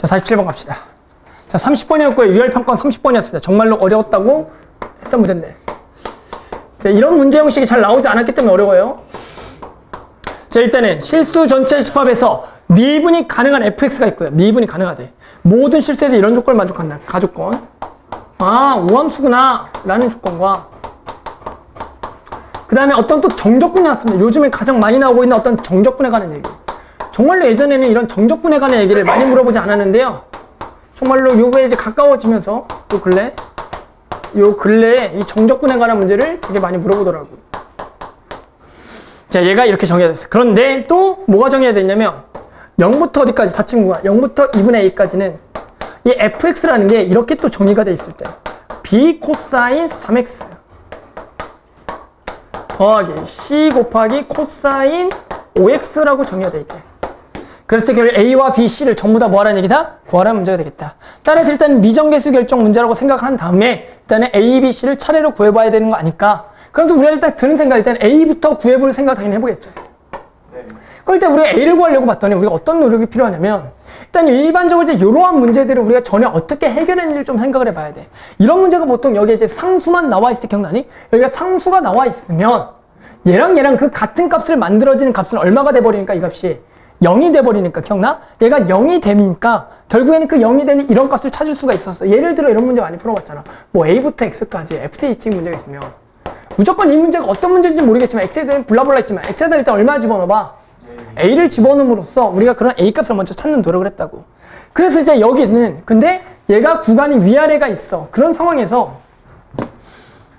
자, 47번 갑시다. 자, 30번이었고요. 유혈평가는 30번이었습니다. 정말로 어려웠다고 했던 문제인데. 자, 이런 문제 형식이 잘 나오지 않았기 때문에 어려워요. 자, 일단은 실수 전체 집합에서 미분이 가능한 fx가 있고요. 미분이 가능하대. 모든 실수에서 이런 조건을 만족한다. 가조건. 아, 우함수구나 라는 조건과 그 다음에 어떤 또 정적분이 나왔습니다. 요즘에 가장 많이 나오고 있는 어떤 정적분에 관한 얘기. 정말로 예전에는 이런 정적분에 관한 얘기를 많이 물어보지 않았는데요. 정말로 요거에 이제 가까워지면서 요 근래에 이 정적분에 관한 문제를 되게 많이 물어보더라고요. 자, 얘가 이렇게 정해져 있어요. 그런데 또 뭐가 정해야 되냐면 0부터 어디까지 다 친구가 0부터 2분의 a까지는 이 fx라는 게 이렇게 또 정의가 돼 있을 때 b 코사인 3x 더하기 c 곱하기 코사인 5x라고 정의가 돼 있대. 그래서 결국 a와 b, c를 전부 다 뭐하라는 얘기다? 구하라는 문제가 되겠다. 따라서 일단 미정계수 결정 문제라고 생각한 다음에 일단은 a, b, c를 차례로 구해봐야 되는 거 아닐까? 그럼 또 우리가 일단 드는 생각, 일단 a부터 구해볼 생각 당연히 해보겠죠. 그럴 때 우리가 a를 구하려고 봤더니 우리가 어떤 노력이 필요하냐면 일단 일반적으로 이제 이러한 문제들을 우리가 전에 어떻게 해결했는지 좀 생각을 해봐야 돼. 이런 문제가 보통 여기에 이제 상수만 나와 있을 때 기억나니? 여기가 상수가 나와 있으면 얘랑 그 같은 값을 만들어지는 값은 얼마가 돼버리니까 이 값이 0이 돼버리니까 기억나? 얘가 0이 되니까 결국에는 그 0이 되는 이런 값을 찾을 수가 있었어. 예를 들어 이런 문제 많이 풀어봤잖아. 뭐 a부터 x까지 FTT 문제가 있으면 무조건 이 문제가 어떤 문제인지 모르겠지만 x에 대한 블라블라 있지만 x에다 일단 얼마 집어넣어봐? a를 집어넣음으로써 우리가 그런 a 값을 먼저 찾는 노력을 했다고. 그래서 이제 여기는 근데 얘가 구간이 위아래가 있어. 그런 상황에서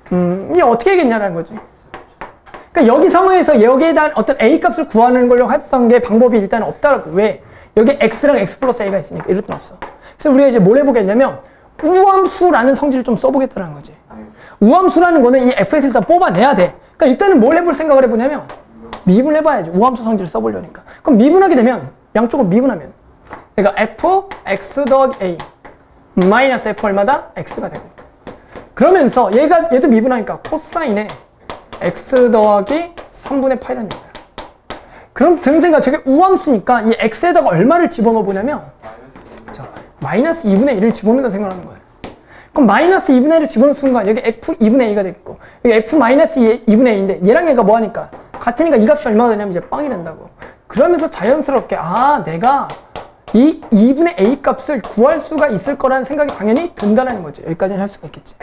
이게 어떻게 하겠냐라는 거지. 그러니까 여기 상황에서 여기에 대한 어떤 a 값을 구하는 걸로 했던 게 방법이 일단 없다라고. 왜? 여기 x랑 x 플러스 a가 있으니까 이럴 땐 없어. 그래서 우리가 이제 뭘 해보겠냐면 우함수라는 성질을 좀 써보겠다는 거지. 우함수라는 거는 이 fx를 일단 뽑아내야 돼. 그러니까 일단은 뭘 해볼 생각을 해보냐면 미분을 해봐야지. 우함수 성질을 써보려니까. 그럼 미분하게 되면 양쪽을 미분하면 그러니까 f x 더하기 a 마이너스 f 얼마다? x가 되고 그러면서 얘도 미분하니까 코사인에 x 더하기 3분의 파이라는 얘기야. 그럼 드는 생각, 저게 우함수니까 이 x에다가 얼마를 집어넣어 보냐면 마이너스 2분의 1을 집어넣는다 생각하는 거예요. 그럼 마이너스 2분의 1을 집어넣는 순간 여기 f 2분의 a가 되겠고 여기 f 마이너스 2분의 a인데 얘랑 얘가 뭐하니까 같으니까 이 값이 얼마가 되냐면 이제 빵이 된다고. 그러면서 자연스럽게 내가 이 2분의 a 값을 구할 수가 있을 거라는 생각이 당연히 든다는 거지. 여기까지는 할 수가 있겠지.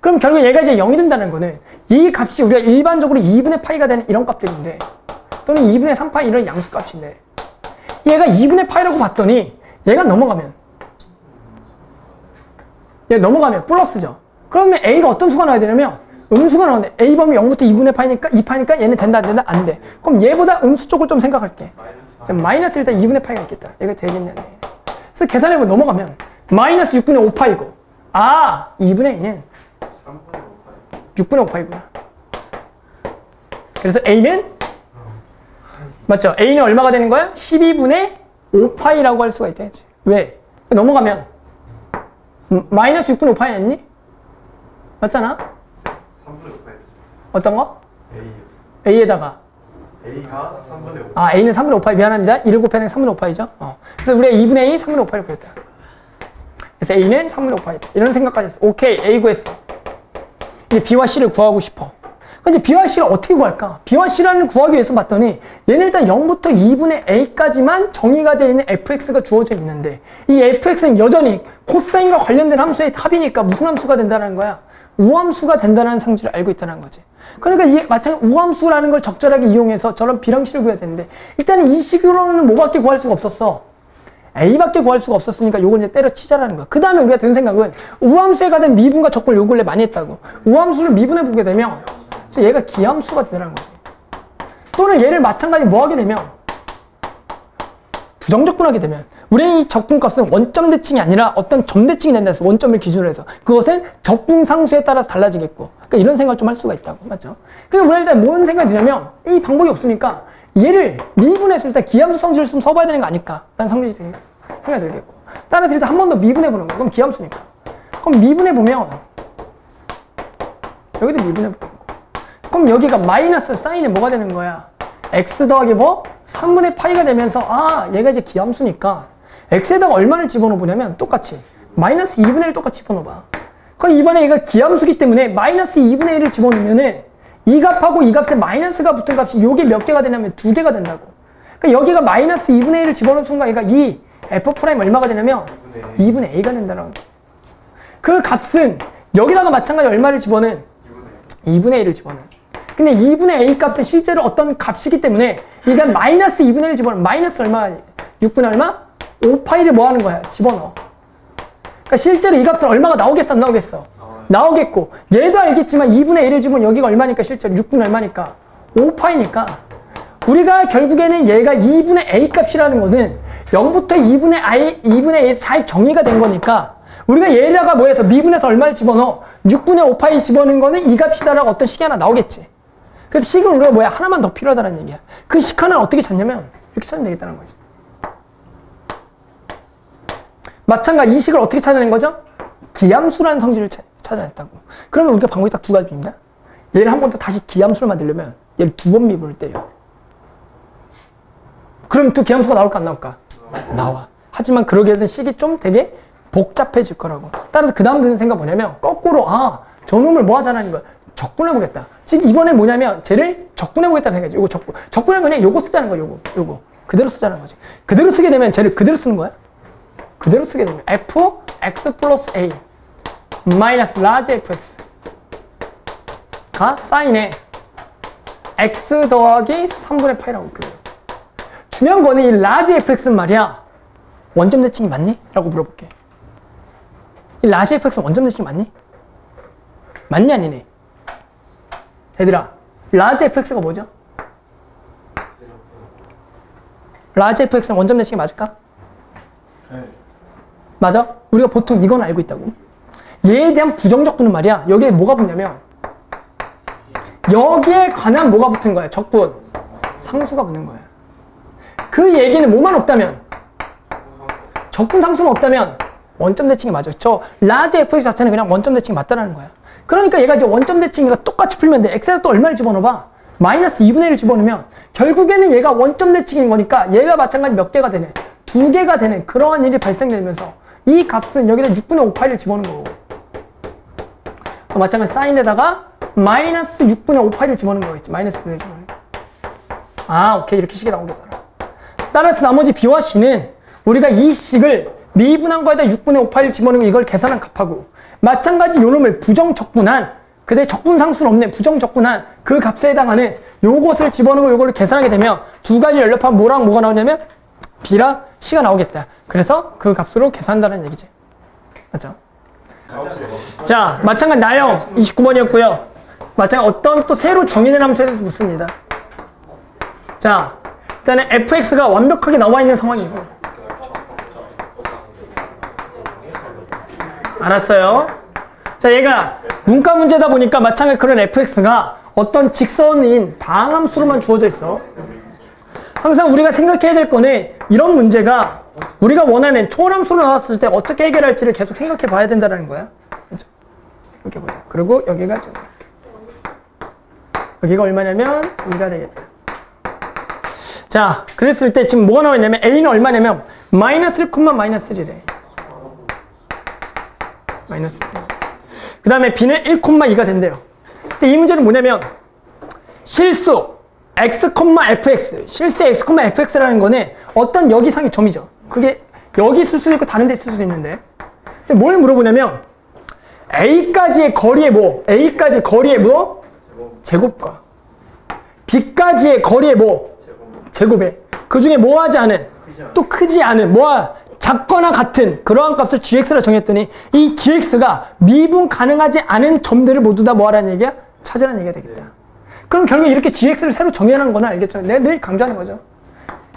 그럼 결국 얘가 이제 0이 된다는 거는 이 값이 우리가 일반적으로 2분의 파이가 되는 이런 값들인데 또는 2분의 3파이 이런 양수값인데 얘가 2분의 파이라고 봤더니 얘가 넘어가면 플러스죠. 그러면 a가 어떤 수가 나와야 되냐면 음수가 나오는데 a 범위 0부터 2분의 파이니까 2파이니까 얘는 된다 안 된다? 안 돼. 그럼 얘보다 음수 쪽을 좀 생각할게. 마이너스 일단 2분의 파이가 있겠다. 얘가 되겠냐. 그래서 계산해보면 넘어가면 마이너스 6분의 5파이고 2분의 2는 6분의 5파이구나. 그래서 a는 맞죠? a는 얼마가 되는 거야? 12분의 5파이라고 할 수가 있다. 왜? 넘어가면 마이너스 6분의 5파이 아니니? 맞잖아? 3분의 5파이. 어떤 거? A. a에다가 A가 3분의 5. a는 3분의 5파이. 미안합니다. 1을 곱하면 3분의 5파이죠. 그래서 우리가 2분의 a 3분의 5파이를 구했다. 그래서 a는 3분의 5파이다. 이런 생각까지 했어. 오케이, a 구했어. 이제 b와 c를 구하고 싶어. 근데 b와 c를 어떻게 구할까? b와 c를 구하기 위해서 봤더니 얘는 일단 0부터 2분의 a까지만 정의가 되어 있는 fx가 주어져 있는데 이 fx는 여전히 코사인과 관련된 함수의 합이니까 무슨 함수가 된다는 거야? 우함수가 된다는 성질을 알고 있다는 거지. 그러니까 이 마찬가지로 우함수라는 걸 적절하게 이용해서 저런 b랑 c를 구해야 되는데 일단은 이 식으로는 뭐밖에 구할 수가 없었어. a밖에 구할 수가 없었으니까 요건 이제 때려치자라는 거야. 그 다음에 우리가 든 생각은 우함수에 관한 미분과 적분을 요 근래 많이 했다고. 우함수를 미분해 보게 되면 그래서 얘가 기함수가 되라는 거지. 또는 얘를 마찬가지로 뭐 하게 되면 부정적분하게 되면 우리는 이 적분값은 원점 대칭이 아니라 어떤 점 대칭이 된다 해서 원점을 기준으로 해서 그것은 적분 상수에 따라서 달라지겠고 그러니까 이런 생각을 좀 할 수가 있다고. 맞죠? 그러니까 우리가 일단 뭔 생각이 드냐면 이 방법이 없으니까 얘를 미분했을 때 기함수 성질을 좀 써봐야 되는 거 아닐까 라는 생각이 들겠고 따라서 일단 한 번 더 미분해보는 거야. 그럼 기함수니까. 그럼 미분해보면 여기도 미분해보는 거. 그럼 여기가 마이너스 사인이 뭐가 되는 거야? x 더하기 뭐? 3분의 파이가 되면서 얘가 이제 기함수니까 x에다가 얼마를 집어넣어보냐면 똑같이 마이너스 2분의 1 똑같이 집어넣어봐. 그럼 이번에 얘가 기함수기 때문에 마이너스 2분의 1을 집어넣으면은 이 값하고 이 값에 마이너스가 붙은 값이 요게 몇 개가 되냐면 2개가 된다고. 그러니까 여기가 마이너스 2분의 1을 집어넣은 순간 얘가 이 f 프라임 얼마가 되냐면 2분의 a가 된다는 거. 그 값은 여기다가 마찬가지 얼마를 집어넣은 2분의 1을 집어넣은. 근데 2분의 a 값은 실제로 어떤 값이기 때문에 이게 마이너스 2분의 1을 집어넣은 마이너스 얼마? 6분의 얼마? 5파이를 뭐 하는 거야? 집어넣어. 그러니까 실제로 이 값은 얼마가 나오겠어? 안 나오겠어? 나오겠고 얘도 알겠지만 2분의 1을 집으면 여기가 얼마니까 실제로 6분의 얼마니까 5파이니까 우리가 결국에는 얘가 2분의 a 값이라는 거는 0부터 2분의 a 잘 정의가 된 거니까 우리가 얘다가 뭐 해서 미분에서 얼마를 집어넣어 6분의 5파이 집어넣은 거는 이 값이다라고 어떤 식이 하나 나오겠지. 그래서 식은 우리가 뭐야 하나만 더 필요하다는 얘기야. 그 식 하나는 어떻게 찾냐면 이렇게 찾으면 되겠다는 거지. 마찬가지 이 식을 어떻게 찾아낸 거죠? 기함수라는 성질을 찾아냈다고. 그러면 우리가 방법이 딱 두 가지입니다. 얘를 한 번 더 다시 기함수를 만들려면 얘를 2번 미분을 때려. 그럼 또 기함수가 나올까 안 나올까? 나와. 하지만 그러게 해서 식이 좀 되게 복잡해질 거라고. 따라서 그 다음 드는 생각 뭐냐면 거꾸로 저놈을 뭐 하자는 거야? 적분해보겠다. 지금 이번에 뭐냐면 쟤를 적분해보겠다는 생각이지. 요거 적분은 그냥 요거 쓰자는 거야. 요거. 그대로 쓰자는 거지. 그대로 쓰게 되면 쟤를 그대로 쓰는 거야. 그대로 쓰게 되면 fx 플러스 a 마이너스 라지 fx가 사인에 x 더하기 3분의 파이라고 있거든. 중요한 거는 이 라지 fx는 말이야 원점 대칭이 맞니? 라고 물어볼게. 이 라지 fx는 원점 대칭이 맞니? 맞니 아니니? 얘들아 라지 fx가 뭐죠? 라지 fx는 원점 대칭이 맞을까? 네. 맞아? 우리가 보통 이건 알고 있다고. 얘에 대한 부정적분은 말이야 여기에 뭐가 붙냐면 여기에 관한 뭐가 붙은 거야? 적분 상수가 붙는 거야. 그 얘기는 뭐만 없다면 적분 상수만 없다면 원점 대칭이 맞아. 저 라지 fx 자체는 그냥 원점 대칭이 맞다라는 거야. 그러니까 얘가 이제 원점 대칭이가 똑같이 풀면 돼. x에다 또 얼마를 집어넣어봐? 마이너스 2분의 1을 집어넣으면 결국에는 얘가 원점 대칭인 거니까 얘가 마찬가지 몇 개가 되네? 2개가 되는 그러한 일이 발생되면서 이 값은 여기다 6분의 5파이를 집어넣는 거고 마찬가지 사인에다가 마이너스 6분의 5파이를 집어넣는 거겠지. 마이너스 6분의 1 집어넣는 거. 오케이. 이렇게 식이 나오게 되더라. 따라서 나머지 b와 c는 우리가 이 식을 미분한 거에다 6분의 5파이를 집어넣는 거 이걸 계산한 값하고 마찬가지 요놈을 부정적분한 그대 적분상수는 없네. 부정적분한 그 값에 해당하는 요것을 집어넣고 요거를 계산하게 되면 두 가지 연립하면 뭐랑 뭐가 나오냐면 b랑 c가 나오겠다. 그래서 그 값으로 계산한다는 얘기지. 맞죠? 자, 마찬가지 나형 29번이었고요. 마찬가지 어떤 또 새로 정의된 함수에 대해서 묻습니다. 자, 일단은 fx가 완벽하게 나와 있는 상황이고. 알았어요. 자, 얘가 문과 문제다 보니까 마찬가지 그런 fx가 어떤 직선인 방함수로만 주어져 있어. 항상 우리가 생각해야 될 거는 이런 문제가 우리가 원하는 초월함수로 나왔을 때 어떻게 해결할지를 계속 생각해 봐야 된다는 거야. 그렇죠? 생각해 보자. 그리고 여기가 좀 여기가 얼마냐면 2가 되겠다. 자, 그랬을 때 지금 뭐가 나와 있냐면 a는 얼마냐면 마이너스 1, 마이너스 1이래. 마이너스 1. 그 다음에 b는 1,2가 된대요. 그래서 이 문제는 뭐냐면 실수 x, fx, 실수 x, fx라는 거는 어떤 여기상의 점이죠. 그게 여기 있을 수도 있고 다른 데 있을 수도 있는데 그래서 뭘 물어보냐면 a까지의 거리의 뭐? a까지 거리의 뭐? 제곱과 b까지의 거리의 뭐? 제곱에 그 중에 뭐 하지 않은? 또 크지 않은 뭐야? 작거나 같은 그러한 값을 gx라 정했더니 이 gx가 미분 가능하지 않은 점들을 모두 다 뭐하라는 얘기야? 찾으라는 얘기가 되겠다. 그럼 결국 이렇게 gx를 새로 정의하는 거는 알겠죠? 내가 늘 강조하는 거죠.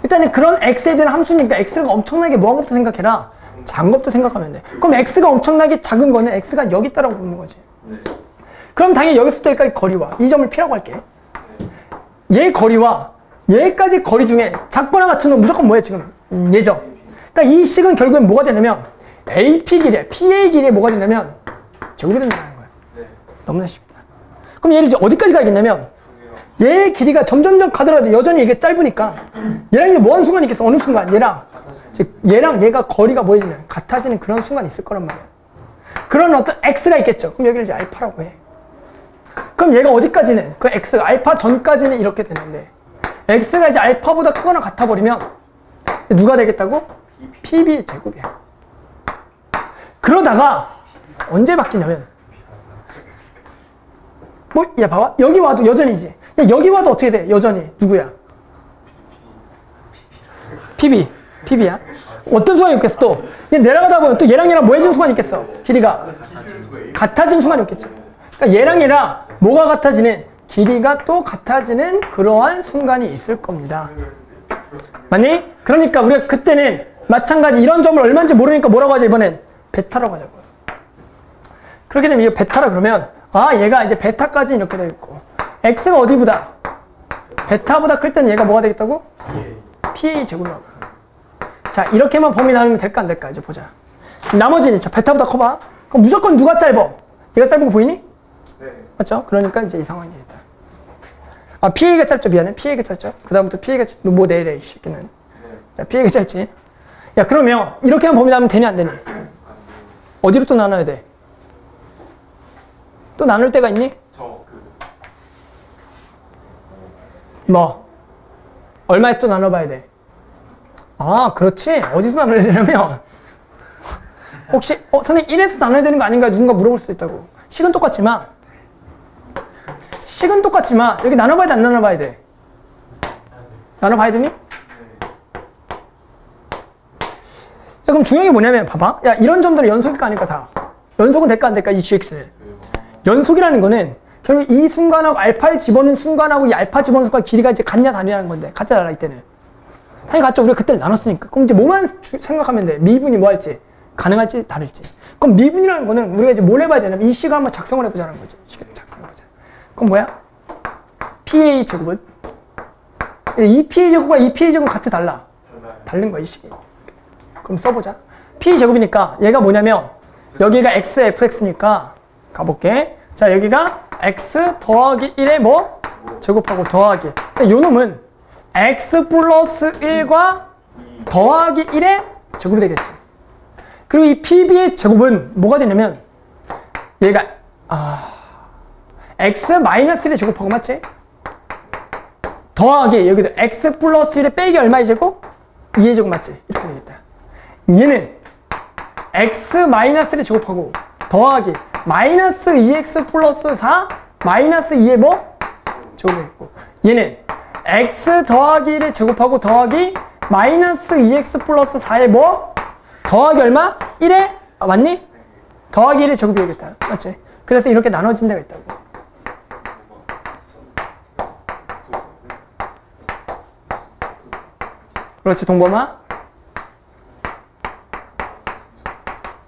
일단은 그런 x에 대한 함수니까 x가 엄청나게 뭐한 것부터 생각해라? 작은 것부터 생각하면 돼. 그럼 x가 엄청나게 작은 거는 x가 여기 있다라고 보는 거지. 그럼 당연히 여기서부터 여기까지 거리와 이 점을 P라고 할게. 얘 거리와 얘까지 거리 중에 작거나 같은 건 무조건 뭐야 지금? 얘죠. 그러니까 이 식은 결국엔 뭐가 되냐면 AP 길이에 PA 길이에 뭐가 되냐면 제곱이 된다는 거야. 너무나 쉽다. 그럼 얘를 이제 어디까지 가야겠냐면 얘의 길이가 점점점 가더라도 여전히 이게 짧으니까 얘랑 이게 뭐하는 순간이 있겠어? 어느 순간 얘랑 즉 얘랑 얘가 거리가 뭐해지면 같아지는 그런 순간이 있을 거란 말이야. 그런 어떤 x가 있겠죠. 그럼 여기를 이제 알파라고 해. 그럼 얘가 어디까지는 그 x가 알파 전까지는 이렇게 되는데 x가 이제 알파보다 크거나 같아 버리면 누가 되겠다고? pb 제곱이야. 그러다가 언제 바뀌냐면 뭐 야 봐봐 여기 와도 여전히지. 야, 여기 와도 어떻게 돼? 여전히 누구야? pb야. 어떤 순간이 있겠어 또? 얘 내려가다 보면 또 얘랑 뭐 해지는 순간이 있겠어? 길이가 같아지는 순간이 있겠지. 그러니까 얘랑 뭐가 같아지는? 길이가 또 같아지는 그러한 순간이 있을 겁니다. 맞니? 그러니까 우리가 그때는 마찬가지 이런 점을 얼마인지 모르니까 뭐라고 하죠? 이번엔 베타라고 하자고요. 그렇게 되면 이게 베타라 그러면 아 얘가 이제 베타까지 이렇게 되겠고 x가 어디보다? 베타보다 클 때는 얘가 뭐가 되겠다고? pa 제곱이라고. 자 이렇게만 범위 나누면 될까 안 될까 이제 보자. 나머지는 자 베타보다 커봐. 그럼 무조건 누가 짧아? 얘가 짧은 거 보이니? 네. 맞죠? 그러니까 이제 이 상황이 되겠다. 아 pa가 짧죠? 미안해. pa가 짧죠? 그 다음부터 pa가 너 뭐 내래 이 새끼는. 야 pa가 짧지? 야 그러면 이렇게만 범위 나누면 되니 안 되니? 어디로 또 나눠야 돼? 또 나눌 때가 있니? 뭐? 얼마에서 또 나눠봐야 돼? 아 그렇지. 어디서 나눠야 되냐면 혹시 선생님 1에서 나눠야 되는 거 아닌가 누군가 물어볼 수 있다고. 식은 똑같지만 여기 나눠봐야 돼 안 나눠봐야 돼? 나눠봐야 되니? 야 그럼 중요한 게 뭐냐면 봐봐. 야 이런 점들은 연속일까 아닐까 다. 연속은 될까 안 될까 이 gx는. 연속이라는 거는 결국 이 순간하고 알파를 집어넣는 순간하고 이 알파 집어넣는 순간 길이가 이제 같냐 다르냐는 건데 같냐 달라 이때는. 당연히 같죠. 우리가 그때를 나눴으니까. 그럼 이제 뭐만 생각하면 돼? 미분이 뭐 할지 가능할지 다를지. 그럼 미분이라는 거는 우리가 이제 뭘 해봐야 되냐면 이 식을 한번 작성을 해보자는 거지. 식을 작성해보자. 그럼 뭐야? pa 제곱은? 이 pa 제곱과 이 pa 제곱은 같아 달라? 다른 거야 이 식이. 그럼 써보자. p 제곱이니까 얘가 뭐냐면 여기가 x fx니까 가볼게. 자 여기가 x 더하기 1에 뭐? 제곱하고 더하기. 자, 요 놈은 x 플러스 1과 더하기 1의 제곱이 되겠지. 그리고 이 pb의 제곱은 뭐가 되냐면 얘가 x 마이너스 1의 제곱하고 맞지? 더하기 여기도 x 플러스 1의 빼기 얼마의 제곱? 2의 제곱 맞지? 이렇게 되겠다. 얘는 x 마이너스 1의 제곱하고 더하기 마이너스 2x 플러스 4 마이너스 2의 뭐? 제곱이겠고 얘는 x 더하기 1의 제곱하고 더하기 마이너스 2x 플러스 4의 뭐? 더하기 얼마? 1의? 맞니? 더하기 1의 제곱이 되겠다. 맞지? 그래서 이렇게 나눠진 데가 있다고. 그렇지 동범아?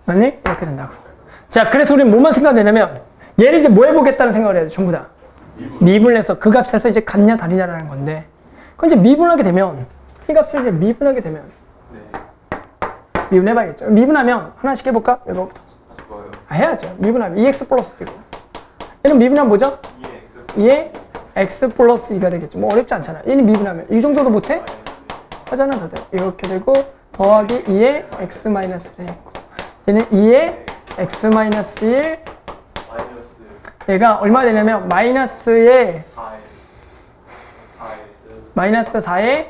맞니? 이렇게 된다고. 자 그래서 우리는 뭐만 생각되냐면 얘를 이제 뭐 해보겠다는 생각을 해야 돼. 전부 다 미분해서 그 값에서 이제 같냐 다르냐라는 건데 그럼 이제 미분하게 되면 이 값을 이제 미분하게 되면 미분해봐야겠죠. 미분하면 하나씩 해볼까? 이거부터 해야죠. 미분하면 2x 플러스 1이고 얘는 미분하면 뭐죠? 2의 x 플러스 2가 되겠죠. 뭐 어렵지 않잖아. 얘는 미분하면 이 정도도 못해? 하잖아 다들. 이렇게 되고 더하기 2의 x 마이너스 1 있고 얘는 2의 x 마이너스 1 얘가 얼마 되냐면 마이너스의 마이너스 4의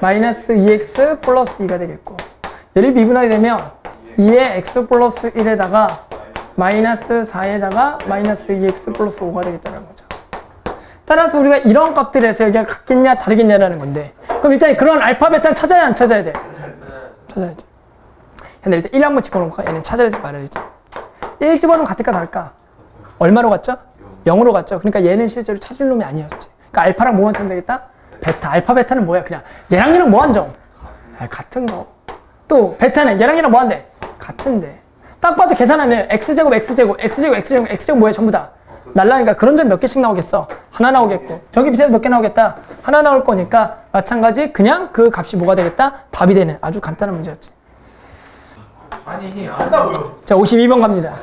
마이너스 2x 플러스 2가 되겠고 얘를 미분하게 되면 2의 x 플러스 1에다가 마이너스 4에다가 마이너스 2x 플러스 5가 되겠다는 거죠. 따라서 우리가 이런 값들에서 여기가 같겠냐 다르겠냐라는 건데 그럼 일단 그런 알파 베타는 찾아야 안 찾아야 돼? 찾아야 돼. 근데 일단 1 한번 집어넣을까? 얘는 찾아야지 말아야지. 1 집어넣으면 같을까 다를까? 얼마로 갔죠? 0으로 갔죠. 그러니까 얘는 실제로 찾을 놈이 아니었지. 그러니까 알파랑 뭐만 찾으면 되겠다? 베타. 알파 베타는 뭐야? 그냥 얘랑 얘랑 뭐 한정? 같은 거. 또 베타는 얘랑 얘랑 뭐 한대? 같은데. 딱 봐도 계산하면 x제곱 x제곱 x제곱 x제곱 x제곱 뭐야? 전부 다 날라니까 그런 점 몇 개씩 나오겠어? 하나 나오겠고 저기 밑에서 몇 개 나오겠다? 하나 나올 거니까 마찬가지 그냥 그 값이 뭐가 되겠다? 답이 되는 아주 간단한 문제였지. 아니 한다고요. 자 52번 갑니다.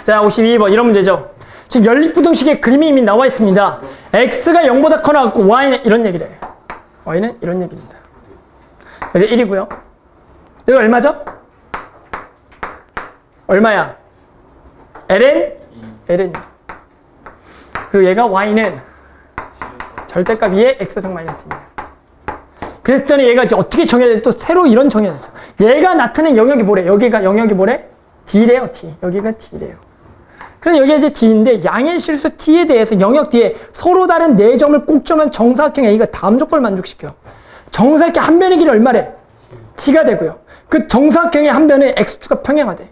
자, 52번 이런 문제죠. 지금 연립부등식의 그림이 이미 나와 있습니다. x가 0보다 커나 y는 이런 얘기를 해요. y는 이런 얘기입니다. 여기 1이고요. 여기 얼마죠? 얼마야? ln? ln. 그리고 얘가 y는 절대값 2의 x승 마이너스입니다. 그랬더니 얘가 이제 어떻게 정해야 돼? 또 새로 이런 정해야 됐어. 얘가 나타낸 영역이 뭐래? 여기가 영역이 뭐래? D래요, D. 여기가 D래요. 그럼 여기가 이제 D인데 양의 실수 T에 대해서 영역 D에 서로 다른 4점을 꼭 점한 정사각형 A가 다음 조건을 만족시켜. 정사각형 한 변의 길이 얼마래? T가 되고요. 그 정사각형의 한 변의 X축과 평행하대.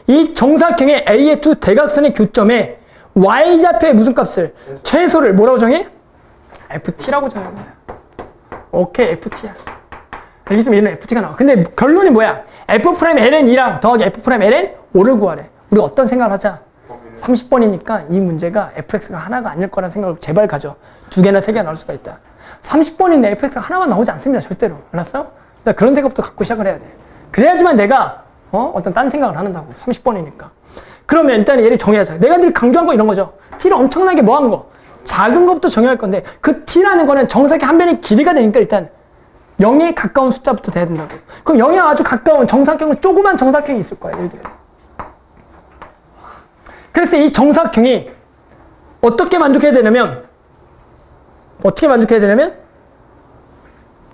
이 정사각형의 A의 두 대각선의 교점에 Y좌표의 무슨 값을? 최소를 뭐라고 정해? FT라고 정합니다. 오케이, FT야. 여기 좀 얘는 FT가 나와. 근데 결론이 뭐야? F'Ln2랑 더하기 F'Ln5를 구하래. 우리 어떤 생각을 하자? 30번이니까 이 문제가 fx가 하나가 아닐 거라는 생각을 제발 가져. 2개나 3개나 나올 수가 있다. 30번인데 fx가 하나만 나오지 않습니다. 절대로. 알았어? 그러니까 그런 생각부터 갖고 시작을 해야 돼. 그래야지만 내가 어떤 딴 생각을 하는다고. 30번이니까. 그러면 일단 얘를 정해야죠. 내가 늘 강조한 거 이런 거죠. t를 엄청나게 뭐 한 거? 작은 것부터 정의할 건데 그 t라는 거는 정사각형 한 변의 길이가 되니까 일단 0에 가까운 숫자부터 돼야 된다고. 그럼 0에 아주 가까운 정사각형은 조그만 정사각형이 있을 거야. 예를 들어. 그래서 이 정사각형이 어떻게 만족해야 되냐면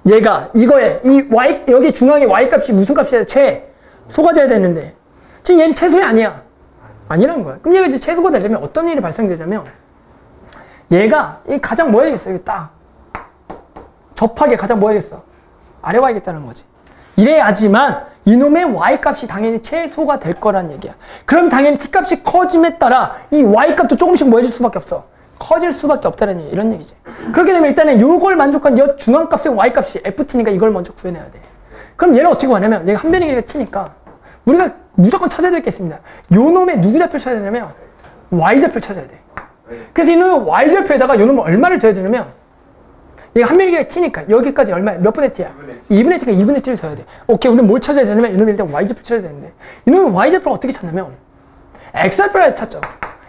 얘가 이거에 이 y 여기 중앙에 y 값이 무슨 값이야? 최소가 돼야 되는데 지금 얘는 최소이 아니야. 아니라는 거야. 그럼 얘가 이제 최소가 되려면 어떤 일이 발생되냐면 얘가 이 가장 뭐 해야겠어? 여기 딱 접하게 가장 뭐 해야겠어? 아래 와야겠다는 거지. 이래야지만 이놈의 y값이 당연히 최소가 될 거란 얘기야. 그럼 당연히 t값이 커짐에 따라 이 y값도 조금씩 뭐 해줄 수밖에 없어? 커질 수밖에 없다는 얘기, 이런 얘기지. 그렇게 되면 일단은 이걸 만족한 이 중앙값의 y값이 ft니까 이걸 먼저 구해내야 돼. 그럼 얘를 어떻게 구하냐면 얘가 한 변의 길이가 t니까 우리가 무조건 찾아야 될 게 있습니다. 요놈의 누구 좌표를 찾아야 되냐면 y좌표를 찾아야 돼. 그래서 이놈의 y좌표에다가 요놈을 얼마를 더해야 되냐면 얘가 한 변의 길이가 t니까 여기까지 얼마야? 몇 분의 t야? 2분의 t가 2분의 t를 더해야 돼. 오케이, 우리는 뭘 찾아야 되냐면 이놈의 일단 y좌표를 찾아야 되는데 이놈의 y좌표를 어떻게 찾냐면 x좌표를 찾죠.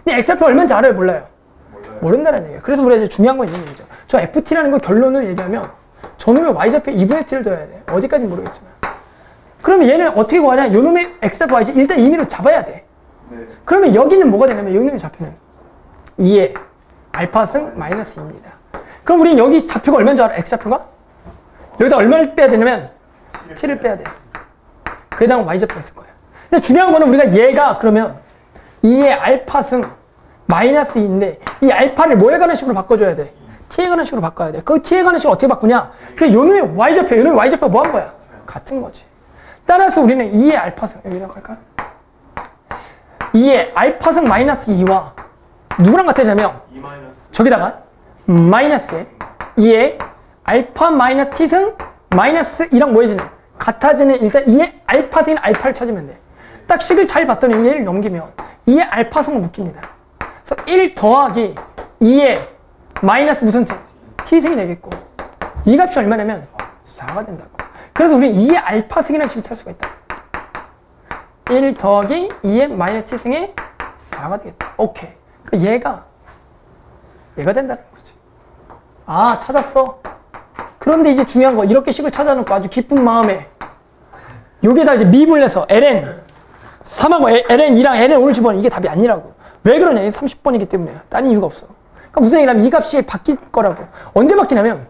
근데 x좌표 얼마인지 알아요? 몰라요? 모른다는 얘기야. 그래서 우리가 이제 중요한 건 있는 얘기죠. 저 ft라는 거 결론을 얘기하면 저놈의 y좌표에 2분의 t를 더해야 돼. 어디까지는 모르겠지만. 그러면 얘는 어떻게 구하냐? 요놈의 x좌표 y좌표 일단 임의로 잡아야 돼. 그러면 여기는 뭐가 되냐면 요놈의 좌표는 2의 알파승 마이너스 2입니다. 그럼 우린 여기 좌표가 얼마인 줄 알아? x좌표가? 여기다 얼마를 빼야 되냐면 t를 빼야 돼. 그 다음 y좌표가 있을 거야. 근데 중요한 거는 우리가 얘가 그러면 2의 알파승 마이너스 2인데 이 알파를 뭐에 관한 식으로 바꿔줘야 돼? t에 관한 식으로 바꿔야 돼. 그 t에 관한 식으로 어떻게 바꾸냐? 그 요놈의 y좌표가 뭐 한 거야? 같은 거지. 따라서 우리는 2의 알파승 여기다 갈까요? 2의 알파승 마이너스 2와 누구랑 같아지냐면 저기다가 마이너스에 2의 알파 마이너스 t승 마이너스 2랑 뭐 해지냐? 같아지는 일단 2의 알파승인 알파를 찾으면 돼. 딱 식을 잘 봤더니 1을 넘기면 2의 알파승을 묶입니다. 그래서 1 더하기 2의 마이너스 무슨 t? t승이 되겠고 이 값이 얼마냐면 4가 된다고. 그래서 우리는 2의 알파승이라는 식을 찾을 수가 있다. 1 더하기 2의 마이너스 t승의 4가 되겠다. 오케이. 그러니까 얘가 된다는 거지. 아, 찾았어. 그런데 이제 중요한 거 이렇게 식을 찾아놓고 아주 기쁜 마음에 여기에다 이제 미분을 해서 ln 3하고 ln2랑 ln5를 집어넣으면 이게 답이 아니라고. 왜 그러냐? 이게 30번이기 때문에. 딴 이유가 없어. 그러니까 무슨 얘기냐면 이 값이 바뀔 거라고. 언제 바뀌냐면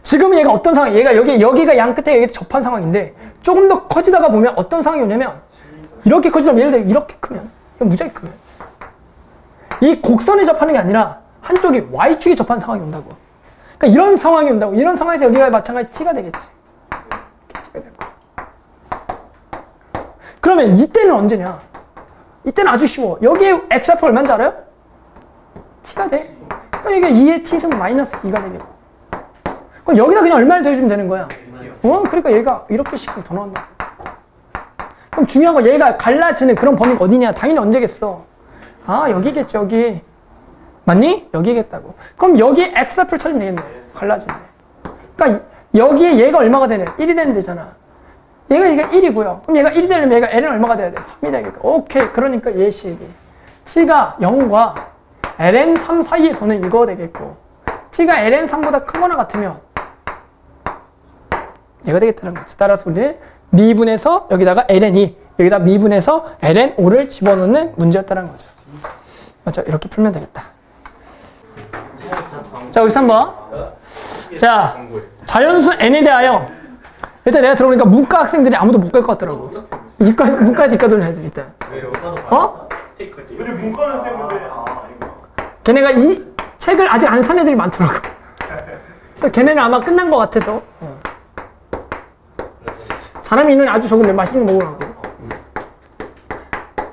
지금은 얘가 어떤 상황, 얘가 여기가 양 끝에 여기 접한 상황인데 조금 더 커지다가 보면 어떤 상황이 오냐면 이렇게 커지다 예를 들어 이렇게 크면 무지하게 크면 이 곡선에 접하는 게 아니라 한쪽이 y축에 접한 상황이 온다고. 그러니까 이런 상황이 온다고. 이런 상황에서 여기가 마찬가지 t가 되겠지. t가 될 거야. 그러면 이때는 언제냐? 이때는 아주 쉬워. 여기에 x좌표 얼마인지 알아요? t가 돼. 그러니까 이게 2의 t승 마이너스 2가 되겠고. 그럼 여기다 그냥 얼마를 더해주면 되는 거야. 그러니까 얘가 이렇게 식으로 더 나온다. 그럼 중요한 거 얘가 갈라지는 그런 범위가 어디냐? 당연히 언제겠어? 아, 여기겠죠, 여기. 맞니? 여기겠다고. 그럼 여기에 x좌표를 찾으면 되겠네. 갈라지네. 그러니까 여기에 얘가 얼마가 되네? 1이 되는 데잖아. 얘가 1이고요. 그럼 얘가 1이 되려면 얘가 ln 얼마가 돼야 돼? 3이 되겠다. 오케이. 그러니까 예식이 t가 0과 ln 3 사이에서는 이거 되겠고 t가 ln 3보다 크거나 같으면 얘가 되겠다는 거지. 따라서 우리는 미분해서 여기다가 ln2 여기다 미분해서 ln5를 집어넣는 문제였다는 거죠. 맞죠? 이렇게 풀면 되겠다. 자, 우리 3번. 자, 자연수 n에 대하여 일단 내가 들어보니까 문과 학생들이 아무도 못 갈 것 같더라고. 문과에서 이과 도는 애들 일단. 어? 근데 문과는 쌤인데 걔네가 이 책을 아직 안 산 애들이 많더라고. 그래서 걔네는 아마 끝난 것 같아서. 사람이 있는 아주 적으면 맛있는 거 먹으러 가고.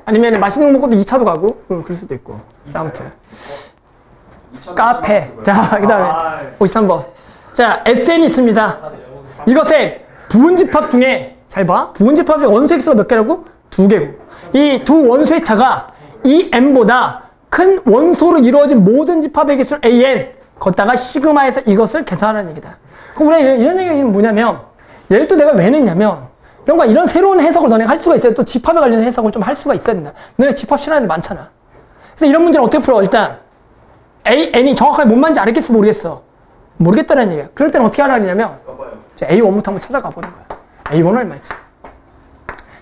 아니면 맛있는 거 먹고도 2차도 가고. 그럴 수도 있고. 자, 아무튼. 카페. 자, 그 다음에 53번. 자, SN이 있습니다. 이것의 부분집합 중에, 잘 봐. 부분집합 중에 원소 x가 몇 개라고? 2개고. 이 두 원소의 차가 이 n보다 큰 원소로 이루어진 모든 집합의 개수 an. 걷다가 시그마에서 이것을 계산하는 얘기다. 그럼 우리가 이런 얘기는 뭐냐면, 얘를 또 내가 왜 냈냐면, 이런 새로운 해석을 너네가 할 수가 있어요. 또 집합에 관련된 해석을 좀 할 수가 있어야 된다. 너네 집합 싫어하는 애들 많잖아. 그래서 이런 문제는 어떻게 풀어? 일단 n이 정확하게 뭔 말인지 알겠어 모르겠어? 모르겠다는 얘기야. 그럴 때는 어떻게 하냐면 A1부터 한번 찾아가 보는 거야. A1은 얼마였지?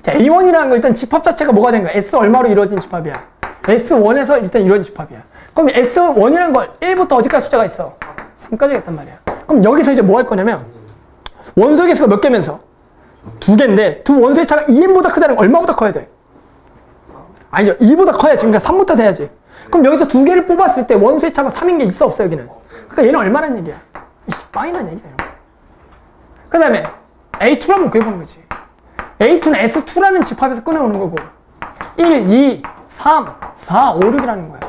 자, A1이라는 거 일단 집합 자체가 뭐가 된 거야? S 얼마로 이루어진 집합이야? S1에서 일단 이루어진 집합이야. 그럼 S1이라는 걸 1부터 어디까지 숫자가 있어? 3까지 있단 말이야. 그럼 여기서 이제 뭐 할 거냐면 원소의 개수가 몇 개면서? 2개인데 두 원소의 차가 2n보다 크다는 건 얼마보다 커야 돼? 아니죠. 2보다 커야지. 그러니까 3부터 돼야지. 그럼 여기서 2개를 뽑았을 때 원소의 차가 3인 게 있어 없어 여기는? 그러니까 얘는 얼마란 얘기야? 빵이란 얘기야. 그 다음에 A2라면 구해보는 거지. A2는 S2라는 집합에서 꺼내오는 거고 1, 2, 3, 4, 5, 6이라는 거야.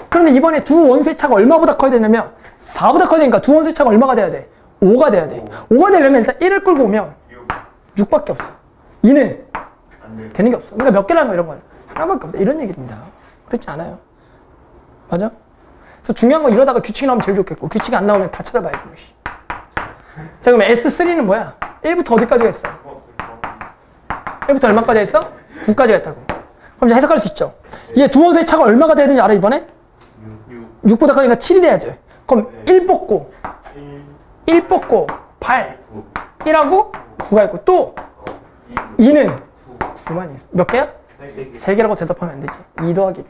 그러면 이번에 두 원소의 차가 얼마보다 커야 되냐면 4보다 커야 되니까 두 원소의 차가 얼마가 돼야 돼? 5가 돼야 돼. 5가 되려면 일단 1을 끌고 오면 6밖에 없어. 2는 되는 게 없어. 그러니까 몇 개라는 거 이런 건 하나밖에 없다. 이런 얘기입니다. 그렇지 않아요. 맞아? 그래서 중요한 건 이러다가 규칙이 나오면 제일 좋겠고 규칙이 안 나오면 다 찾아봐야지. 자, 그럼 S3는 뭐야? 1부터 어디까지 했어? 1부터 얼마까지 했어? 9까지 했다고. 그럼 이제 해석할 수 있죠. 이게 두 원소의 차가 얼마가 돼야 되는지 알아 이번에? 6보다 커니까 7이 돼야죠. 그럼 1 뽑고 1 뽑고 8 1하고 9가 있고 또 2는 9만 있어. 몇 개야? 3개라고 대답하면 안 되지. 2 더하기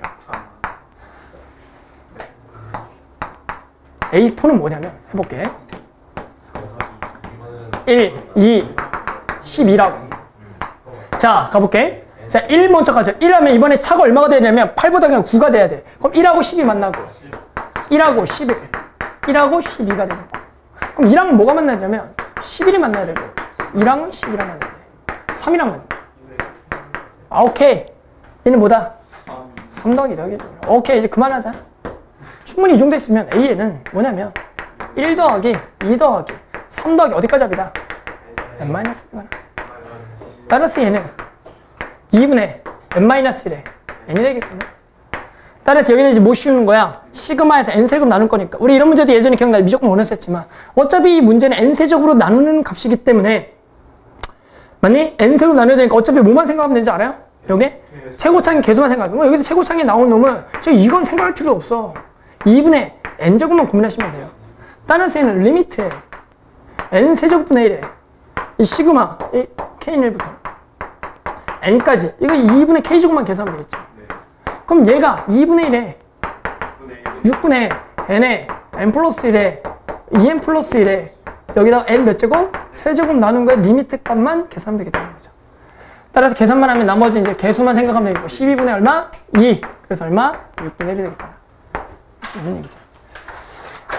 1. A4는 뭐냐면 해볼게. 1, 2, 12라고. 자, 가볼게. 자, 1 먼저 가죠. 1 하면 이번에 차가 얼마가 되냐면 8보다 그냥 9가 돼야 돼. 그럼 1하고 10이 만나고 1하고 11, 1하고 12가 되는 거. 그럼 2랑은 뭐가 만나냐면 11이 만나야 되고 2랑은 12랑 만나야 돼. 3이랑 만나. 아, 오케이. 얘는 뭐다? 3 더하기 더하기. 오케이, 이제 그만하자. 충분히 이 정도 있으면 A에는 뭐냐면 1 더하기 2 더하기 3 더하기 어디까지 합니다? n-1. 따라서 얘는 2분의 n-1에 n이 되겠구나. 따라서 여기는 이제 뭐 씌우는 거야? 시그마에서 n세제곱 나눌 거니까. 우리 이런 문제도 예전에 기억나 미적분 원에서 했지만 어차피 이 문제는 n세제곱으로 나누는 값이기 때문에 맞니? n세제곱 나눠야 되니까 어차피 뭐만 생각하면 되는지 알아요? 여기? 최고차항 개수만 생각하면 여기서 최고차항이 나온 놈은 지금 이건 생각할 필요 없어. 2분의 n제곱만 고민하시면 돼요. 따라서 얘는 리미트에 n세제곱분의 1에 이 시그마 이 k는 1부터 n까지 이거 2분의 k제곱만 계산하면 되겠지. 그럼 얘가 2분의 1에 6분의 n에 n 플러스 1에 2n 플러스 1에 여기다가 n 몇 제곱? 세제곱 나눈 거에 리미트 값만 계산하면 되겠다는 거죠. 따라서 계산만 하면 나머지 이제 개수만 생각하면 되겠고 12분의 얼마? 2. 그래서 얼마? 6분의 1이 되겠다. 이런 얘기죠.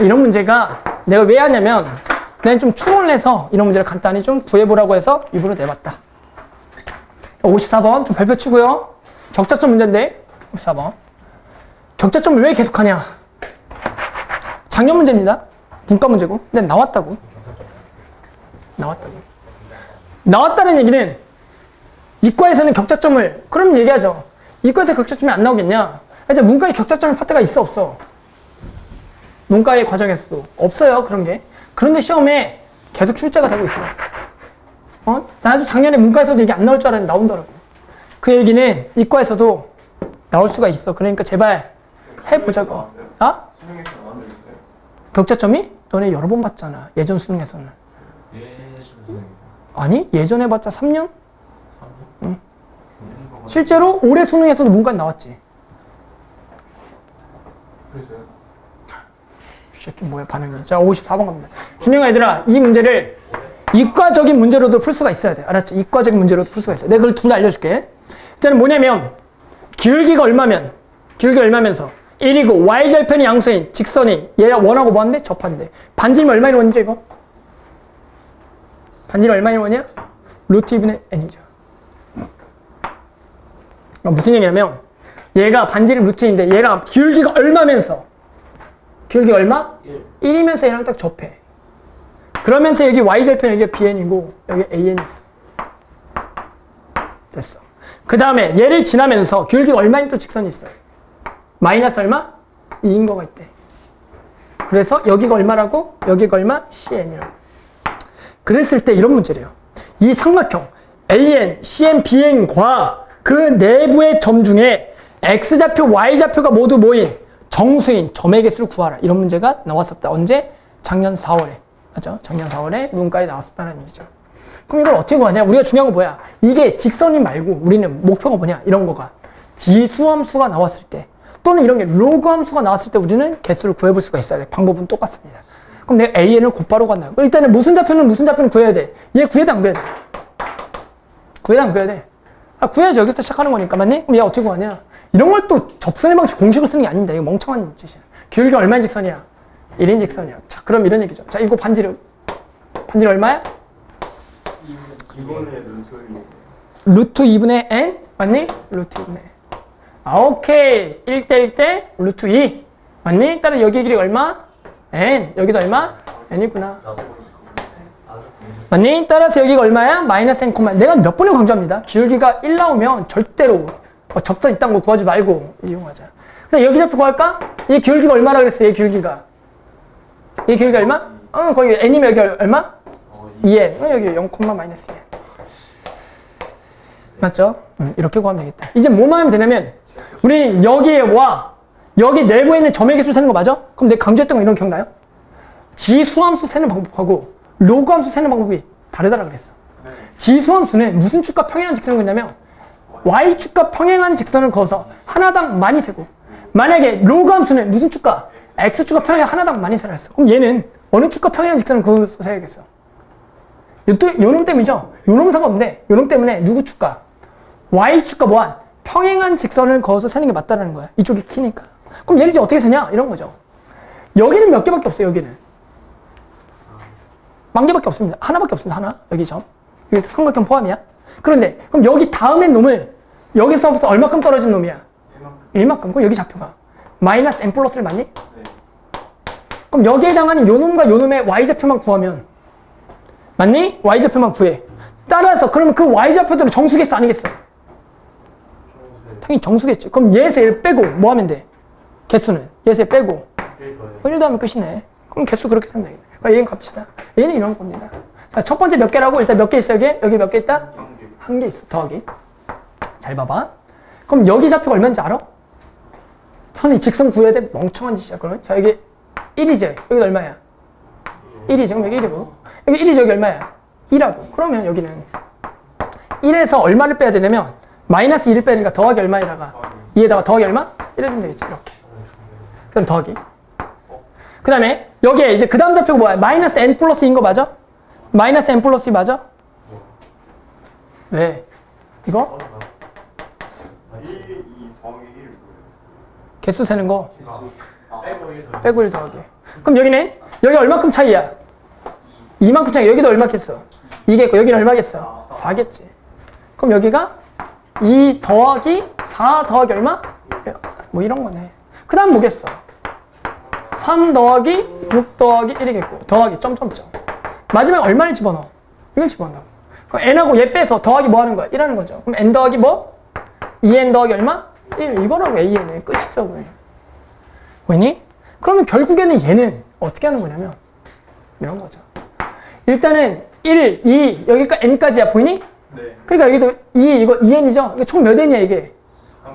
이런 문제가 내가 왜 하냐면 내가 좀 추론을 해서 이런 문제를 간단히 좀 구해보라고 해서 일부러 내봤다. 54번 좀 발표 치고요. 적자점 문제인데 54번. 적자점을 왜 계속하냐? 작년 문제입니다. 문과 문제고. 근데 나왔다고. 나왔다는 얘기는 이과에서는 격자점을 그럼 얘기하죠. 이과에서 격자점이 안 나오겠냐? 이제 문과에 격자점을 파트가 있어 없어? 문과의 과정에서도 없어요 그런 게. 그런데 시험에 계속 출제가 되고 있어. 나도 작년에 문과에서도 이게 안 나올 줄 알았는데 나온더라고. 그 얘기는 이과에서도 나올 수가 있어. 그러니까 제발 해보자고. 아? 수능에서 나온 적 있어요? 격자점이? 너네 여러 번 봤잖아. 예전 수능에서는. 아니? 예전에 봤자 3년? 응. 실제로 올해 수능에서도 문과에 나왔지. 그랬어요? 이 새끼 뭐야 반응이. 자 54번 갑니다. 준영아 얘들아 이 문제를 이과적인 문제로도 풀 수가 있어야 돼. 알았지? 이과적인 문제로도 풀 수가 있어. 내가 그걸 둘 다 알려줄게. 일단은 뭐냐면 기울기가 얼마면서 1이고 y절편이 양수인 직선이 얘가 원하고 뭐한대? 접한대. 반지름이 얼마인 원이죠 이거? 반지름 얼마인 원이야? 루트 2분의 n이죠. 그러니까 무슨 얘기냐면 얘가 반지름 루트인데 얘가 기울기가 얼마면서 기울기가 얼마? 1이면서 얘랑 딱 접해. 그러면서 여기 y절편 여기가 bn이고 여기 an이 있어. 됐어. 그 다음에 얘를 지나면서 기울기가 얼마인 또 직선이 있어요. 마이너스 얼마? 2인 거가 있대. 그래서 여기가 얼마라고? 여기가 얼마? cn이라고. 그랬을 때 이런 문제래요. 이 삼각형 an, cn, bn과 그 내부의 점 중에 x좌표, y좌표가 모두 모인 정수인 점의 개수를 구하라. 이런 문제가 나왔었다. 언제? 작년 4월에. 맞죠? 작년 4월에 문과에 나왔었다는 얘기죠. 그럼 이걸 어떻게 구하냐? 우리가 중요한 건 뭐야? 이게 직선이 말고 우리는 목표가 뭐냐? 이런 거가 지수함수가 나왔을 때 또는 이런 게 로그함수가 나왔을 때 우리는 개수를 구해볼 수가 있어야 돼. 방법은 똑같습니다. 그럼 내가 AN을 곧바로 간다. 일단은 무슨 좌표는 구해야 돼. 얘 구해야 돼, 안 구해야 돼? 구해야 돼, 안 구해야 돼? 구해야지. 여기부터 시작하는 거니까. 맞니? 그럼 얘 어떻게 구하냐? 이런 걸 또 접선의 방식 공식을 쓰는 게 아닙니다. 이거 멍청한 짓이야. 기울기가 얼마인 직선이야? 1인 직선이야. 자, 그럼 이런 얘기죠. 자, 이거 반지름 얼마야? 2번에 루트 2분의 n? 맞니? 루트 2분의 n. 오케이. 1대 1대 루트 2. 맞니? 따라 여기 길이 얼마? n. 여기도 얼마? n이구나. 맞니? 따라서 여기가 얼마야? 마이너스 n, 내가 몇 번을 강조합니다. 기울기가 1 나오면 절대로 접선 있다는 거 구하지 말고 이용하자. 그럼 여기 좌표 구할까? 이 기울기가 얼마라 그랬어? 얘 기울기가. 얘 기울기가 얼마? 거기 n이면 여기 얼마? 2n. 여기 0, 마이너스 2n. 맞죠? 이렇게 구하면 되겠다. 이제 뭐만 하면 되냐면 우리 여기에 와 여기 내부에 있는 점의 개수 세는 거 맞아? 그럼 내가 강조했던 거 이런 거 기억나요? 지수함수 세는 방법하고 로그함수 세는 방법이 다르다고 그랬어. 지수함수는 무슨 축과 평행한 직선을 그냐면 y축과 평행한 직선을 그어서 하나당 많이 세고, 만약에 로그함수는 무슨 축과? x축과 평행 하나당 많이 세라 했어. 그럼 얘는 어느 축과 평행한 직선을 그어서 세야겠어? 요놈 때문이죠? 요놈은 상관없는데 요놈 때문에 누구 축과? y축과 뭐한? 평행한 직선을 그어서 세는 게 맞다라는 거야. 이쪽이 키니까. 그럼 얘를 이제 어떻게 세냐? 이런 거죠. 여기는 몇 개밖에 없어요. 여기는 10,000개밖에 없습니다. 하나밖에 없습니다. 하나. 여기 점. 여기 삼각형 포함이야. 그런데 그럼 여기 다음에 놈을 여기서부터 얼마큼 떨어진 놈이야? 1만큼. 그럼 여기 좌표가 마이너스 n 플러스를 맞니? 네. 그럼 여기에 해당하는 요놈과 요놈의 y좌표만 구하면 맞니? y좌표만 구해. 따라서 그러면 그 y좌표들은 정수겠어 아니겠어? 당연히 정수겠지. 그럼 얘에서 얘를 빼고 뭐 하면 돼? 개수는 얘에서 얘 빼고 1 더하면 끝이네. 그럼 개수 그렇게 쓰면 되겠네. 그러니까 얘는 값이다. 얘는 이런 겁니다. 자, 첫 번째 몇 개라고? 일단 몇 개 있어 여기? 여기 몇 개 있다? 1개 있어. 더하기. 잘 봐봐. 그럼 여기 좌표가 얼마인지 알아? 선이 직선 구해야 돼? 멍청한 짓이야. 그러면 자 여기 1이지. 여기 얼마야? 1이지. 그럼 여기 1이고. 여기 1이지. 여기 얼마야? 2라고. 그러면 여기는 1에서 얼마를 빼야 되냐면 마이너스 2를 빼니까 더하기 얼마에다가 2에다가 더하기 얼마? 1 해주면 되겠지. 이렇게. 그럼 더하기. 그 다음에 여기에 이제 그 다음 좌표가 뭐야? 마이너스 n 플러스 인 거 맞아? 마이너스 n 플러스 2 맞아? 왜? 이거? 2 더하기 1 개수 세는 거 빼고 1 더하기. 그럼 여기는 여기 얼마큼 차이야? 2만큼 차이. 여기도 얼마겠어? 2겠고 여기는 얼마겠어? 4겠지. 그럼 여기가 2 더하기 4 더하기 얼마? 뭐 이런 거네. 그 다음 뭐겠어? 3 더하기 6 더하기 1이겠고 더하기 점점점. 마지막에 얼마를 집어넣어? 이걸 집어넣는다고. 그럼 n하고 얘 빼서 더하기 뭐 하는 거야? 1 하는 거죠. 그럼 n 더하기 뭐? 2n 더하기 얼마? 1. 이거라고 an의 끝이죠. 왜니? 그러면 결국에는 얘는 어떻게 하는 거냐면 이런 거죠. 일단은 1, 2, 여기까지 n까지야. 보이니? 네. 그러니까 여기도 2, 이거 2n이죠? 이게 총 몇 n이야, 이게?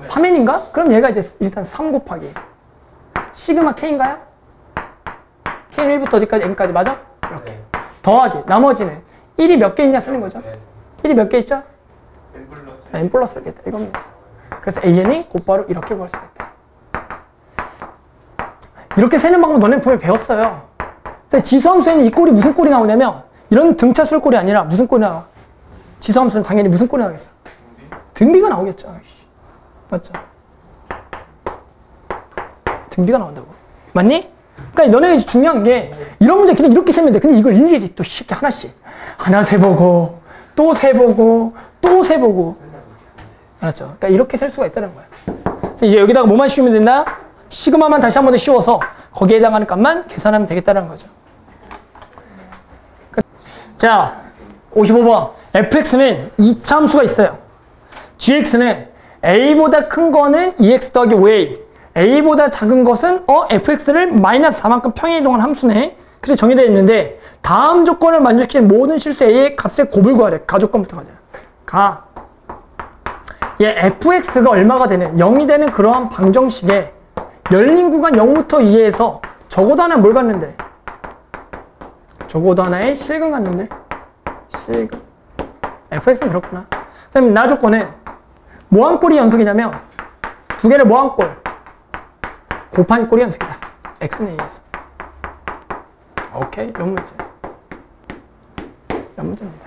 3n인가? 그럼 얘가 이제 일단 3 곱하기 시그마 k인가요? k는 1부터 어디까지? n까지, 맞아? 이렇게. 더하기. 나머지는 1이 몇 개 있냐 쓰는 거죠? 1이 몇 개 있죠? n 플러스 n 플러스 겠다 이겁니다. 그래서 an이 곧바로 이렇게 구할 수가 있다. 이렇게 세는 방법 너네 분명히 배웠어요. 지수함수에는 이 꼴이 무슨 꼴이 나오냐면 이런 등차수열 꼴이 아니라 무슨 꼴이 나와? 지수함수는 당연히 무슨 꼴이 나오겠어? 등비가 나오겠죠. 맞죠? 등비가 나온다고. 맞니? 그러니까 너네가 중요한 게 이런 문제 그냥 이렇게 세면 돼. 근데 이걸 일일이 또 쉽게 하나씩 하나 세보고 또 세보고 또 세보고 알았죠? 그러니까 이렇게 셀 수가 있다는 거야. 그래서 이제 여기다가 뭐만 씌우면 된다? 시그마만 다시 한 번 더 씌워서 거기에 해당하는 값만 계산하면 되겠다는 거죠. 자, 55번. fx는 2차 함수가 있어요. gx는 a보다 큰 거는 2x 더하기 5a, a보다 작은 것은 fx를 마이너스 4만큼 평행 이동한 함수네. 그래서 정의되어 있는데 다음 조건을 만족시키는 모든 실수 a의 값의 곱을 구하래. 가조건부터 가자. 얘 fx가 얼마가 되는 0이 되는 그러한 방정식에 열린 구간 0부터 2에서 적어도 하나 뭘 갖는데? 적어도 하나의 실근 갖는데? 실근. fx는 그렇구나. 그 다음에 나 조건은 뭐한 꼴이 연속이냐면 두 개를 뭐한 꼴? 곱한 꼴이 연속이다. x는 a에서. 오케이. 이런 문제. 이런 문제입니다.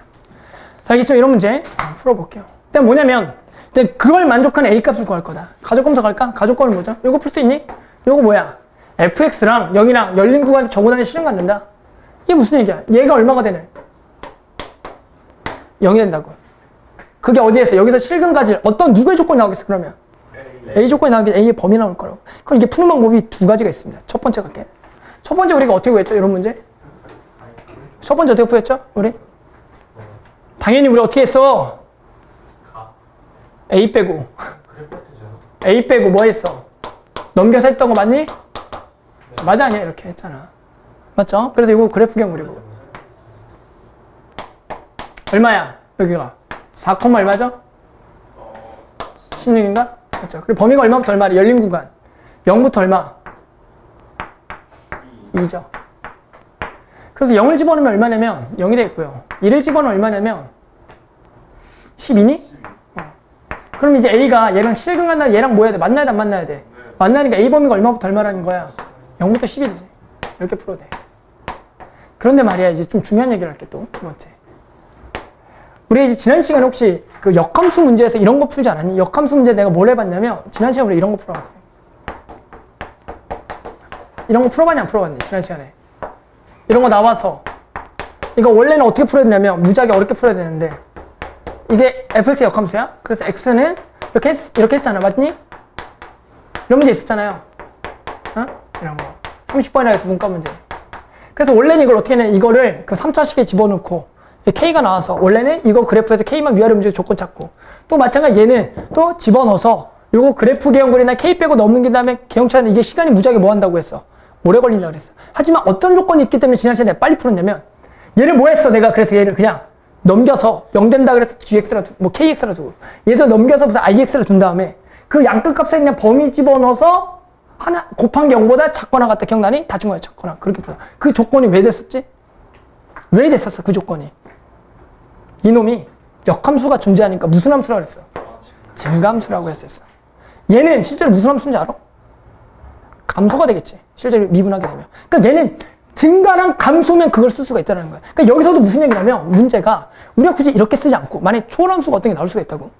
자, 알겠죠? 이런 문제 풀어볼게요. 일단 뭐냐면 근데 그걸 만족하는 a 값을 구할 거다. 가족검사 갈까? 가족권은 뭐죠? 이거 풀 수 있니? 이거 뭐야? fx랑 0이랑 열린 구간에서 적어도 하나의 실근 갖는다. 이게 무슨 얘기야? 얘가 얼마가 되는? 0이 된다고. 그게 어디에서? 여기서 실근 가질 어떤 누구의 조건이 나오겠어 그러면? A 조건이 나오겠지. A의 범위 나올 거라고. 그럼 이게 푸는 방법이 두 가지가 있습니다. 첫 번째 갈게. 첫 번째 우리가 어떻게 구했죠? 이런 문제? 첫 번째 어떻게 구했죠? 우리? 당연히 우리 어떻게 했어? A 빼고 A 빼고 뭐 했어? 넘겨서 했던 거 맞니? 네. 맞아 아니야? 이렇게 했잖아. 맞죠? 그래서 이거 그래프경 그리고 얼마야? 여기가 4, 얼마죠? 16인가? 그렇죠. 그리고 범위가 얼마부터 얼마래? 열린 구간 0부터 얼마? 2죠. 그래서 0을 집어넣으면 얼마냐면 0이 되겠고요. 1을 집어넣으면 얼마냐면 12니? 그럼 이제 A가 얘랑 실근 간다 얘랑 뭐 해야 돼? 만나야 돼? 안 만나야 돼? 만나니까 A 범위가 얼마부터 얼마라는 거야? 0부터 10이지. 이렇게 풀어도 돼. 그런데 말이야 이제 좀 중요한 얘기를 할게 또 두 번째. 우리 이제 지난 시간에 혹시 그 역함수 문제에서 이런 거 풀지 않았니? 역함수 문제 내가 뭘 해봤냐면 지난 시간에 우리 이런 거 풀어봤어. 이런 거 풀어봤냐 안 풀어봤니? 지난 시간에. 이런 거 나와서 이거 원래는 어떻게 풀어야 되냐면 무지하게 어렵게 풀어야 되는데 이게 fx의 역함수야. 그래서 x는 이렇게 했잖아. 맞니? 이런 문제 있었잖아요. 어? 이런 거. 30번이라 해서 문과 문제. 그래서 원래는 이걸 어떻게 했냐면 이거를 그 3차식에 집어넣고 k가 나와서 원래는 이거 그래프에서 k만 위아래 움직여 조건 찾고 또 마찬가지 얘는 또 집어넣어서 요거 그래프 개형 그리나 k 빼고 넘는 다음에 개형 찾는 이게 시간이 무지하게 뭐 한다고 했어? 오래 걸린다 그랬어. 하지만 어떤 조건이 있기 때문에 지난 시간에 빨리 풀었냐면 얘를 뭐 했어? 내가 그래서 얘를 그냥 넘겨서 0 된다 그래서 gx라 두고 뭐 kx라 두고 얘도 넘겨서 무슨 ix라 둔 다음에 그 양끝 값에 그냥 범위 집어넣어서 하나 곱한 게 0보다 작거나 같다. 기억나니? 다 준 거야. 작거나. 그렇게 풀어. 그 조건이 왜 됐었지? 왜 됐었어? 그 조건이. 이놈이 역함수가 존재하니까 무슨 함수라고 그랬어? 증감수라고 했었어. 얘는 실제로 무슨 함수인지 알아? 감소가 되겠지. 실제로 미분하게 되면. 그러니까 얘는 증가랑 감소면 그걸 쓸 수가 있다는 거야. 그러니까 여기서도 무슨 얘기냐면 문제가 우리가 굳이 이렇게 쓰지 않고 만약에 초함수가 어떤 게 나올 수가 있다고.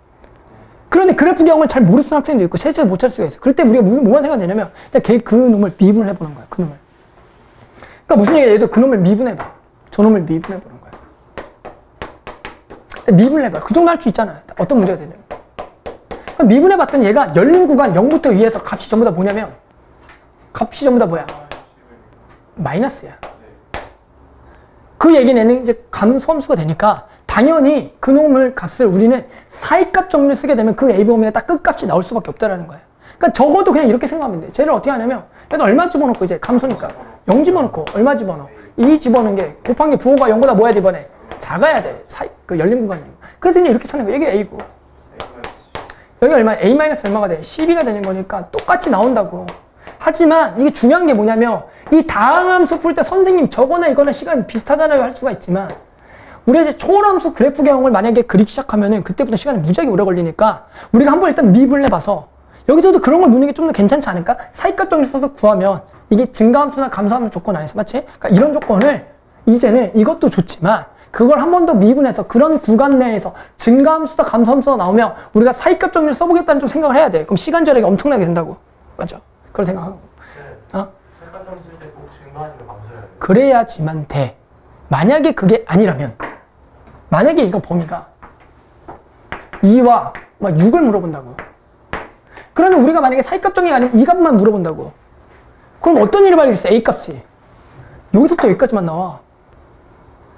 그런데 그래프 개형을 잘 모르는 학생도 있고 실제로 못 찾을 수가 있어. 그럴 때 우리가 뭐만 생각되냐면 그 놈을 미분을 해보는 거야. 그 놈을. 그러니까 무슨 얘기야? 얘도 그 놈을 미분해봐. 저 놈을 미분해보는 거야. 미분을 해봐. 그 정도 할 수 있잖아. 어떤 문제가 되냐면. 미분해봤더니 얘가 열린 구간 0부터 2에서 값이 전부 다 뭐냐면 값이 전부 다 뭐야? 마이너스야. 그 얘기는 이제 감소함수가 되니까 당연히 그 놈을 값을 우리는 사이값 정리를 쓰게 되면 그 A 범위가 딱 끝값이 나올 수밖에 없다라는 거야. 그러니까 적어도 그냥 이렇게 생각하면 돼. 쟤를 어떻게 하냐면 얘도 얼마 집어넣고 이제 감소니까 0 집어넣고 얼마 집어넣어? 이 집어넣은 게 곱한 게 부호가 0보다 뭐야 돼 이번에? 작아야 돼. 그 열린 구간이. 그래서 그냥 이렇게 찾는 거야. 이게 A고. 여기 얼마? A 마이너스 얼마가 돼? 12가 되는 거니까 똑같이 나온다고. 하지만 이게 중요한 게 뭐냐면 이 다항함수 풀 때 선생님 저거나 이거나 시간 비슷하잖아요 할 수가 있지만 우리가 이제 초월함수 그래프 개형을 만약에 그리기 시작하면은 그때부터 시간이 무지하게 오래 걸리니까 우리가 한번 일단 미분을 해봐서 여기서도 그런 걸 묻는 게 좀 더 괜찮지 않을까? 사이값 정리 써서 구하면 이게 증가함수나 감소함수 조건 아니었어, 맞지? 그러니까 이런 조건을 이제는 이것도 좋지만 그걸 한 번 더 미분해서 그런 구간 내에서 증가함수다 감소함수가 나오면 우리가 사이값 정리를 써보겠다는 좀 생각을 해야 돼. 그럼 시간 절약이 엄청나게 된다고. 맞죠? 그런 생각하고. 어? 사이값 정리 쓸 때 꼭 증가하니까 감소해야 돼. 그래야지만 돼. 만약에 그게 아니라면 만약에 이거 범위가 2와 막 6을 물어본다고. 그러면 우리가 만약에 사이값 정리가 아니면 이 값만 물어본다고. 그럼 어떤 일이 발생했어? A값이. 여기서부터 여기까지만 나와.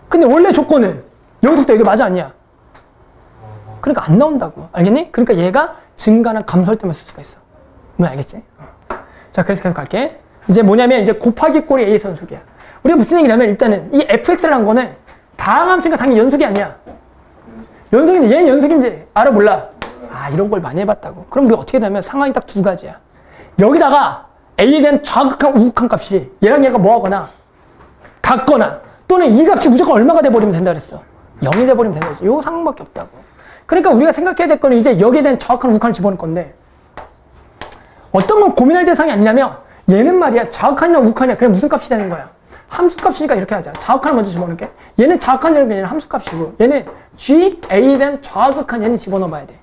근데 원래 조건은 여기서부터 여기 맞아 아니야? 그러니까 안 나온다고. 알겠니? 그러니까 얘가 증가나 감소할 때만 쓸 수가 있어. 뭐 알겠지? 자, 그래서 계속 갈게. 이제 뭐냐면 이제 곱하기 꼴이 A 선속이야. 우리가 무슨 얘기냐면 일단은 이 fx라는 거는 다항함수니까 당연히 연속이 아니야. 연속인데 얘는 연속인지 알아 몰라? 아, 이런 걸 많이 해봤다고. 그럼 우리가 어떻게 되냐면 상황이 딱 두 가지야. 여기다가 A에 대한 좌극한 우극한 값이 얘랑 얘가 뭐하거나 같거나 또는 이 값이 무조건 얼마가 돼버리면 된다 그랬어. 0이 돼버리면 된다 그랬어. 요 상황밖에 없다고. 그러니까 우리가 생각해야 될 거는 이제 여기에 대한 좌극한 우극한을 집어넣을 건데 어떤 건 고민할 대상이 아니냐면 얘는 말이야 좌극한이냐 우극한이냐 그냥 무슨 값이 되는 거야. 함수값이니까 이렇게 하자. 좌극한을 먼저 집어넣을게. 얘는 좌극한이라는 게 아니라 함수값이고 얘는 G, A에 대한 좌극한 얘는 집어넣어봐야 돼.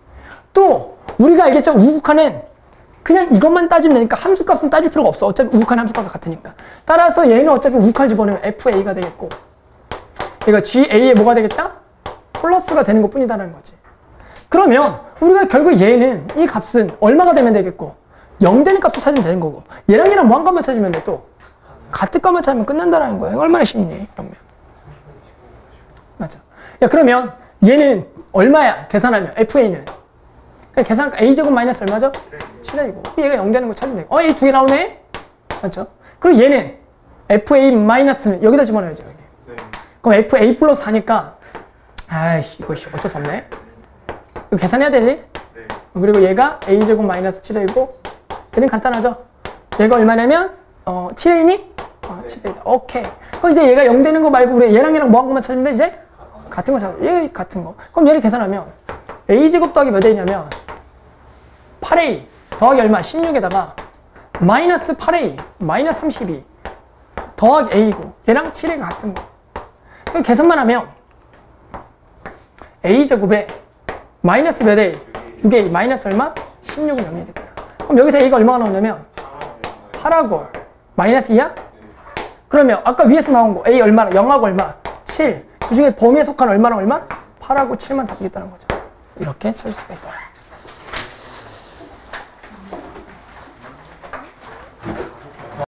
또 우리가 알겠죠? 우극한은 그냥 이것만 따지면 되니까 함수값은 따질 필요가 없어. 어차피 우극한 함수값이 같으니까. 따라서 얘는 어차피 우극한을 집어넣으면 FA가 되겠고 얘가 GA에 뭐가 되겠다? 플러스가 되는 것 뿐이다라는 거지. 그러면 우리가 결국 얘는 이 값은 얼마가 되면 되겠고 0 되는 값을 찾으면 되는 거고 얘랑 얘랑 무한 값만 찾으면 돼. 또 같은 값만 찾으면 끝난다라는 거야. 얼마나 쉽니? 그러면 맞아. 야 그러면 얘는 얼마야? 계산하면 FA는 계산하니까 A제곱 마이너스 얼마죠? 7A고 얘가 0 되는 거 찾으면 돼. 얘 두 개 나오네? 맞죠? 그리고 얘는 FA 마이너스는 여기다 집어넣어야지 여기. 네. 그럼 FA 플러스 4니까 아이씨 이거 어쩔 수 없네. 이거 계산해야 되지? 네. 그리고 얘가 A제곱 마이너스 7A고 얘는 간단하죠? 얘가 얼마냐면 7A니? 7A다. 오케이. 그럼 이제 얘가 0 되는 거 말고 우리 얘랑 얘랑 뭐 한 것만 찾으면 돼 이제? 같은 거 찾아. 얘 같은 거. 그럼 얘를 계산하면 A제곱 더하기 몇 A냐면 8A 더하기 얼마? 16에다가 마이너스 8A 마이너스 32 더하기 A고 얘랑 7A가 같은 거. 그럼 계산만 하면 A제곱에 마이너스 몇 A? 6A 마이너스 얼마? 16은 0이 되겠다. 그럼 여기서 A가 얼마가 나오냐면 8하고 마이너스 2야? 그러면 아까 위에서 나온 거 A 얼마나? 0하고 얼마? 7. 그 중에 범위에 속한 얼마랑 얼마? 8하고 7만 답이겠다는 거죠. 이렇게 찾을 수가 있다.